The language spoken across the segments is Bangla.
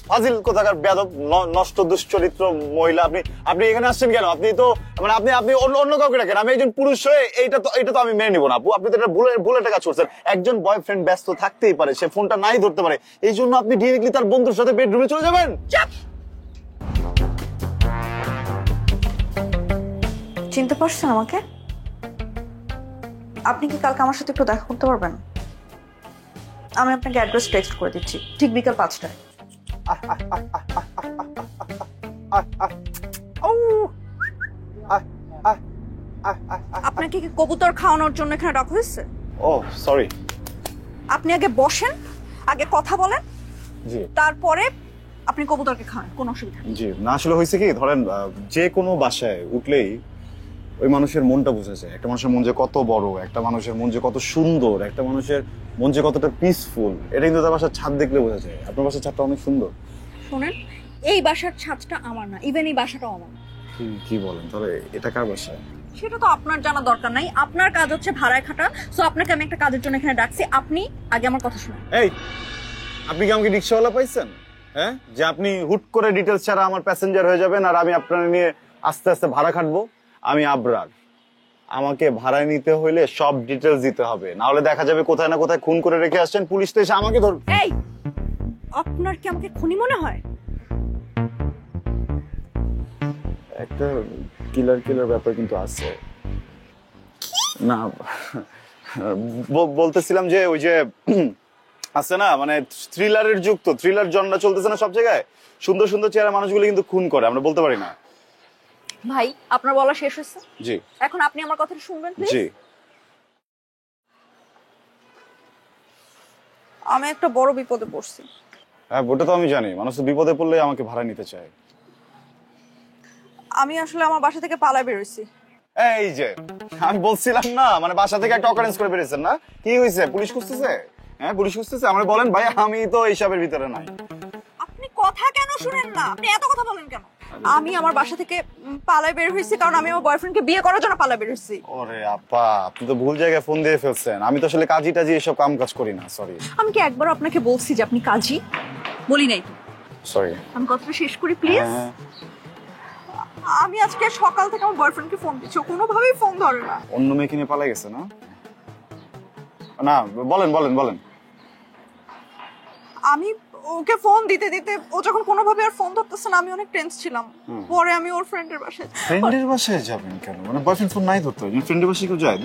ফাজিল কোথাকার বেয়াদব নষ্ট দুশ্চরিত্র মহিলা। আপনি আপনি এখানে আসছেন কেন? আপনি তো মানে আপনি আপনি অন্য কাউকে রাখেন। আমি একজন পুরুষ হয়ে এটা তো আমি মেনে নিব না আপু। আপনি তো এটা ভুলে কাজ করছেন। একজন বয়ফ্রেন্ড ব্যস্ত থাকতেই পারে, সে ফোনটা নাই ধরতে পারে, এই জন্য আপনি ডিরেক্টলি তার বন্ধুর সাথে বেডরুমে চলে যাবেন? চিনতে পারছেন আমাকে? আপনি কি কালকে আমার সাথে একটু দেখা করতে পারবেন? আমি আপনাকে অ্যাড্রেস টেক্সট করে দিচ্ছি, ঠিক বিকাল 5টায়। আপনাকে কি কবুতর খাওয়ানোর জন্য এখানে ডাকা হয়েছে? ও সরি। আপনি আগে বসেন, আগে কথা বলেন, জি তারপরে আপনি কবুতরকে খাওয়ান, কোনো অসুবিধা নেই। জি না, আসলে হয়েছে কি, ধরেন যে কোনো বাসায় উঠলেই ওই মানুষের মনটা বোঝা যায়। একটা মানুষের মন যে কত বড়, একটা মানুষের মন যে কত সুন্দর, একটা মানুষের মন যে কতটা পিসফুল, এটা কিন্তু তার বাসার ছাদ দেখলে বোঝা যায়। আপনার বাসার ছাদটা অনেক সুন্দর। শুনেন, এই বাসার ছাদটা আমার না, ইভেন এই বাসাটাও আমার না। কি বলেন? তাহলে এটা কার বাসা? সেটা তো আপনার জানা দরকার নাই। আপনার কাজ হচ্ছে ভাড়ায় খাটা, সো আপনাকে আমি একটা কাজের জন্য এখানে ডাকছি। আপনি আগে আমার কথা শুনুন। এই, আপনি কি আমাকে রিক্সাওয়ালা পাইছেন? হ্যাঁ, যে আপনি হুট করে ডিটেলস ছাড়া আমার প্যাসেঞ্জার হয়ে যাবেন আর আমি আপনার নিয়ে আস্তে আস্তে ভাড়া খাটবো? আমি আবরার। আমাকে ভাড়ায় নিতে হইলে সব ডিটেলস দিতে হবে, না হলে দেখা যাবে কোথায় না কোথায় খুন করে রেখে আসছেন, পুলিশ তো এসে আমাকে ধরবে। এই, আপনার কি আমাকে খুনি মনে হয়? একটা কিলার ব্যাপার কিন্তু আছে। না, বলতেছিলাম যে ওই যে আছে না, মানে থ্রিলারের যুগ, তো থ্রিলার জনরা চলতেছে না সব জায়গায়, সুন্দর সুন্দর চেহারা মানুষগুলো কিন্তু খুন করে, আমরা বলতে পারি না। ভাই, আপনার বলা শেষ হয়েছে? জি। এখন আপনি আমার কথাটা শুনবেন প্লিজ? জি। আমি একটা বড় বিপদে পড়ছি। হ্যাঁ, ওটা তো আমি জানি, মানুষ তো বিপদে পড়লে আমাকে ভাড়া নিতে চায়। আমি আসলে আমার বাসা থেকে পালায় বেরোইছি। এই যে আমি বলছিলাম না, মানে বাসা থেকে একটা অকারেন্স করে বেরিয়েছেন না? কি হয়েছে? পুলিশ খুঁজতেছে? হ্যাঁ, পুলিশ খুঁজতেছে? আমরা বলেন ভাই, আমি তো এইসবের ভিতরে নাই। আপনি কথা কেন শুনেন না? আপনি এত কথা বলেন কেন? আমি আমার বাসা থেকে পালায় বের হইছি কারণ আমি আমার বয়ফ্রেন্ডকে বিয়ে করার জন্য পালায় বের হইছি। ওরে আপা, আপনি তো ভুল জায়গায় ফোন দিয়ে ফেলছেন। আমি তো আসলে কাজী টাজি এসব কাম কাজ করি না, সরি। আমি কি একবার আপনাকে বলছি যে আপনি কাজী? বলি নাই তো? সরি। আমি কথাটা শেষ করি প্লিজ। আমি আজকে সকাল থেকে আমার বয়ফ্রেন্ডকে ফোন দিচ্ছি, কোনোভাবেই ফোন ধরে না। অন্য মেয়ে কিনে পালাই গেছে না? না, বলেন বলেন বলেন। আমি ওকে ফোন দিতে দিতে ও যখন কোনোভাবে আর ফোন ধরতেছে না, আমি অনেক টেন্স ছিলাম। পরে আমি ওর ফ্রেন্ডের বাসায়। ফ্রেন্ডের বাসায় যাবেন কেন? মানে বয়ফ্রেন্ড ফোন নাই ধরতে, ফ্রেন্ডের বাসায় কেউ যায়?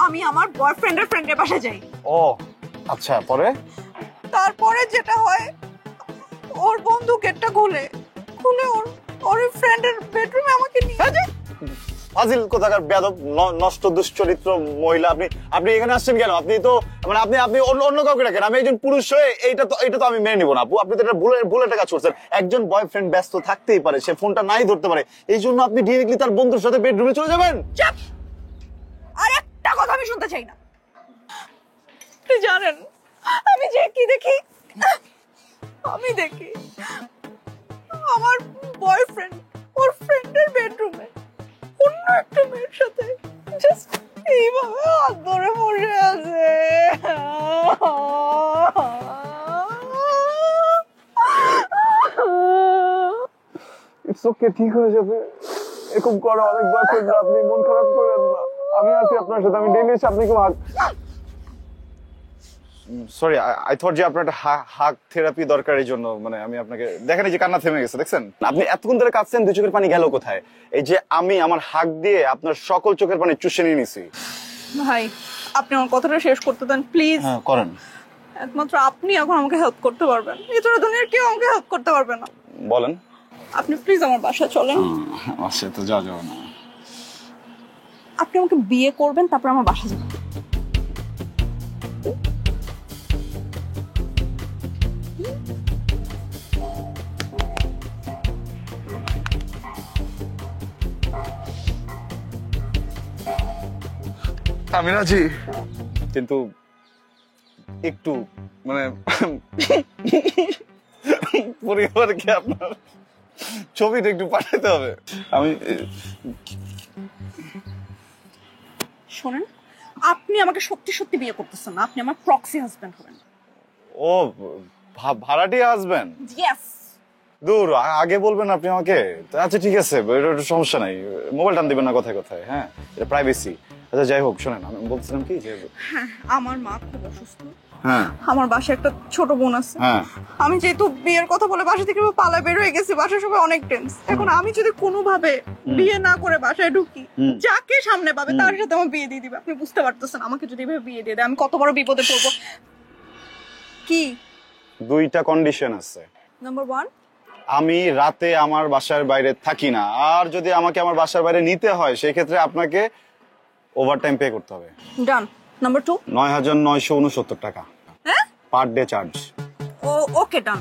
আমি আমার বয়ফ্রেন্ডের ফ্রেন্ডের বাসায় যাই। ও আচ্ছা, পরে? তারপরে যেটা হয়, ওর বন্ধু গেটটা খুলে ওর ফ্রেন্ডের বেডরুমে আমাকে নিয়ে যায়। ফাজিল কোথাকার বেয়াদব নষ্ট দুশ্চরিত্র মহিলা। আপনি এখানে আসছেন কেন? আপনি তো মানে আপনি অন্য কাউকে রাখেন। আমি একজন পুরুষ হয়ে এটা তো আমি মেনে নিব না আপু। আপনি তো এটা ভুলে কাজ করছেন। একজন বয়ফ্রেন্ড ব্যস্ত থাকতেই পারে, সে ফোনটা নাই ধরতে পারে, এই জন্য আপনি ডিরেক্টলি তার বন্ধুর সাথে বেডরুমে চলে যাবেন? চুপ! আর একটা কথা আমি শুনতে চাই না। আপনি জানেন আমি যে কি দেখি? আমি দেখি আমার বয়ফ্রেন্ড ওর ফ্রেন্ডের বেডরুমে অন্য একটা মেয়ের সাথে জাস্ট এইভাবে হাত ধরে বসে আছে। ইটস ওকে, ঠিক হয়ে যাবে। এরকম করে অনেক বয়ফ্রেন্ড, আপনি মন খারাপ করেন না। আমি আছি আপনার সাথে, আমি ডেইলি এসে আপনাকে সরি, আই থট যে আপনার একটা হাগ থেরাপি দরকার, এই জন্য মানে আমি আপনাকে দেখেন, এই যে কান্না থেমে গেছে, দেখছেন? আপনি এতক্ষণ ধরে কাঁদছেন, দুই চোখের পানি গেল কোথায়? এই যে আমি আমার হাগ দিয়ে আপনার সকল চোখের পানি চুষে নিয়ে নিছি। ভাই, আপনি আমার কথাটা শেষ করতে দেন প্লিজ। হ্যাঁ, করেন। একমাত্র আপনি এখন আমাকে হেল্প করতে পারবেন, এছাড়া দুনিয়ার কেউ আমাকে হেল্প করতে পারবে না। বলেন। আপনি প্লিজ আমার বাসায় চলেন। বাসায় তো যাও না। আপনি আমাকে বিয়ে করবেন, তারপর আমার বাসা যাবেন। আমি রাজি, কিন্তু একটু মানে পরিবারকে আপনার ছবিটা একটু পাঠাতে হবে। আমি শোনেন, আপনি আমাকে সত্যি সত্যি বিয়ে করতেছেন না, আপনি আমার প্রক্সি হাজবেন্ড হবেন। ও ভাড়াটিয়া হাজবেন্ড? ইয়েস। দূর, আগে বলবেন আপনি আমাকে। তো আচ্ছা ঠিক আছে, এটা সমস্যা নাই, মোবাইল টান দিবেন না কথায় কথায়, হ্যাঁ, এটা প্রাইভেসি। আচ্ছা যাই হোক, শোনেন, আমি বলছিলাম কি যে হ্যাঁ, আমার মা খুব অসুস্থ। হ্যাঁ আমার বাসায় একটা ছোট বোন আছে। হ্যাঁ আমি যেহেতু বিয়ের কথা বলে বাসা থেকে পালা বের হয়ে গেছি, বাসার সবাই অনেক টেন্স। এখন আমি যদি কোনোভাবে বিয়ে না করে বাসায় ঢুকি, যাকে সামনে পাবে তার সাথে আমার বিয়ে দিয়ে দিবে। আপনি বুঝতে পারতেছেন, আমাকে যদি এভাবে বিয়ে দিয়ে দেয় আমি কত বড় বিপদে পড়বো। কি? দুইটা কন্ডিশন আছে। নাম্বার 1, আমি রাতে আমার বাসার বাইরে থাকি না, আর যদি আমাকে আমার বাসার বাইরে নিতে হয় সেই ক্ষেত্রে আপনাকে ওভারটাইম পে করতে হবে। ডান। নাম্বার 2, 9,969 টাকা হ্যাঁ, পার ডে চার্জ। ওকে ডান।